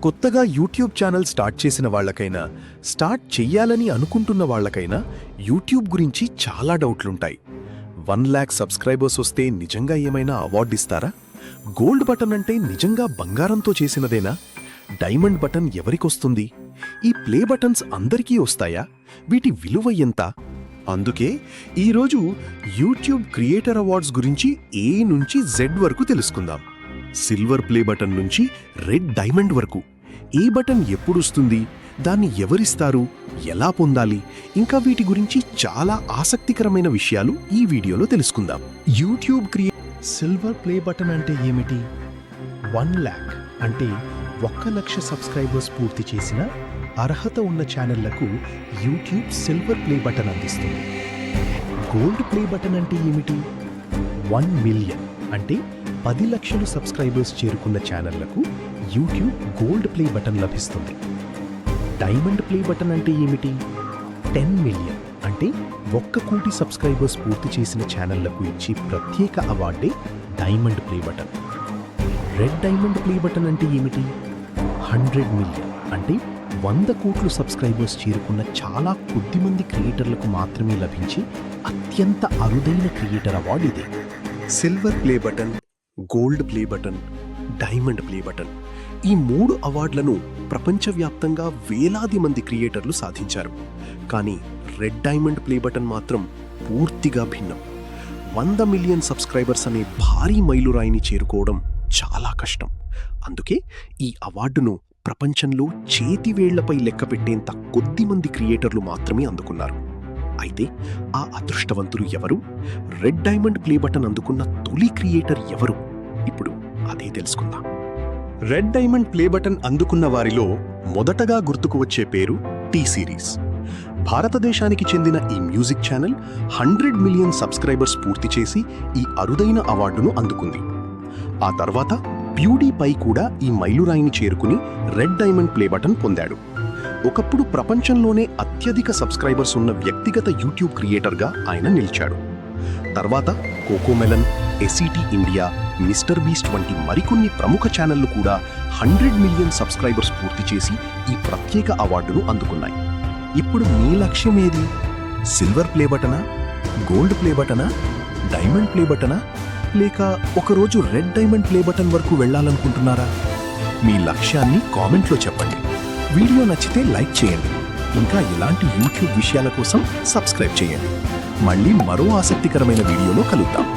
కొత్తగా YouTube channel start చేసిన వాళ్ళకైనా, స్టార్ట్ చెయ్యాలని అనుకుంటున్న వాళ్ళకైనా యూట్యూబ్ గురించి చాలా డౌట్లుంటాయి. 1,00,000 సబ్స్క్రైబర్స్ వస్తే నిజంగా ఏమైనా అవార్డు ఇస్తారా? గోల్డ్ బటన్ అంటే నిజంగా బంగారంతో చేసినదేనా? Diamond button ఎవరికొస్తుంది? ఈ ప్లే బటన్స్ అందరికీ వస్తాయా? వీటి విలువ ఎంత? అందుకే ఈరోజు యూట్యూబ్ క్రియేటర్ అవార్డ్స్ గురించి ఏ నుంచి జెడ్ వరకు తెలుసుకుందాం. సిల్వర్ ప్లే బటన్ నుంచి రెడ్ డైమండ్ వరకు ఏ బటన్ ఎప్పుడొస్తుంది, దాన్ని ఎవరిస్తారు, ఎలా పొందాలి, ఇంకా వీటి గురించి చాలా ఆసక్తికరమైన విషయాలు ఈ వీడియోలో తెలుసుకుందాం. యూట్యూబ్ సిల్వర్ ప్లే బటన్ అంటే ఏమిటి? 1,00,000 అంటే 1,00,000 సబ్స్క్రైబర్స్ పూర్తి చేసిన అర్హత ఉన్న ఛానళ్లకు యూట్యూబ్ సిల్వర్ ప్లే బటన్ అందిస్తుంది. గోల్డ్ ప్లే బటన్ అంటే ఏమిటి? 1 మిలియన్ అంటే 10 లక్షలు సబ్స్క్రైబర్స్ చేరుకున్న ఛానళ్లకు యూట్యూబ్ గోల్డ్ ప్లే బటన్ లభిస్తుంది. డైమండ్ ప్లే బటన్ అంటే ఏమిటి? 10 మిలియన్ అంటే 1 కోటి సబ్స్క్రైబర్స్ పూర్తి చేసిన ఛానళ్లకు ఇచ్చే ప్రత్యేక అవార్డే diamond play button. Red diamond play button అంటే ఏమిటి? 100 మిలియన్ అంటే 100 కోట్లు సబ్స్క్రైబర్స్ చేరుకున్న చాలా కొద్దిమంది క్రియేటర్లకు మాత్రమే లభించే అత్యంత అరుదైన క్రియేటర్ అవార్డు ఇదే. Silver play button, gold play button, diamond play button, ఈ 3 అవార్డులను ప్రపంచవ్యాప్తంగా వేలాది మంది క్రియేటర్లు సాధించారు. కానీ రెడ్ డైమండ్ ప్లే బటన్ మాత్రం పూర్తిగా భిన్నం. 100 మిలియన్ సబ్స్క్రైబర్స్ అనే భారీ మైలురాయిని చేరుకోవడం చాలా కష్టం. అందుకే ఈ అవార్డును ప్రపంచంలో చేతివేళ్లపై లెక్కపెట్టేంత కొద్దిమంది క్రియేటర్లు మాత్రమే అందుకున్నారు. అయితే ఆ అదృష్టవంతులు ఎవరు? రెడ్ డైమండ్ ప్లే బటన్ అందుకున్న తొలి క్రియేటర్ ఎవరు? ఇప్పుడు అదే తెలుసుకుందాం. రెడ్ డైమండ్ ప్లే బటన్ అందుకున్న వారిలో మొదటగా గుర్తుకు వచ్చే పేరు టీ సిరీస్. భారతదేశానికి చెందిన ఈ మ్యూజిక్ ఛానల్ 100 మిలియన్ సబ్స్క్రైబర్స్ పూర్తి చేసి ఈ అరుదైన అవార్డును అందుకుంది. ఆ తర్వాత ప్యూడీపై కూడా ఈ మైలురాయిని చేరుకుని రెడ్ డైమండ్ ప్లే బటన్ పొందాడు. ఒకప్పుడు ప్రపంచంలోనే అత్యధిక సబ్స్క్రైబర్స్ ఉన్న వ్యక్తిగత యూట్యూబ్ క్రియేటర్గా ఆయన నిలిచాడు. తర్వాత Cocomelon, SET India, mister beast వంటి మరికొన్ని ప్రముఖ ఛానళ్లు కూడా 100 మిలియన్ సబ్స్క్రైబర్స్ పూర్తి చేసి ఈ ప్రత్యేక అవార్డును అందుకున్నాయి. ఇప్పుడు మీ లక్ష్యం ఏది? సిల్వర్ ప్లే బటనా, గోల్డ్ ప్లే బటనా, డైమండ్ ప్లే బటనా, లేక ఒకరోజు రెడ్ డైమండ్ ప్లే బటన్ వరకు వెళ్ళాలనుకుంటున్నారా? మీ లక్ష్యాన్ని కామెంట్లో చెప్పండి. వీడియో నచ్చితే లైక్ చేయండి. ఇంకా ఇలాంటి యూట్యూబ్ విషయాల కోసం సబ్స్క్రైబ్ చేయండి. మళ్ళీ మరో ఆసక్తికరమైన వీడియోలో కలుద్దాం.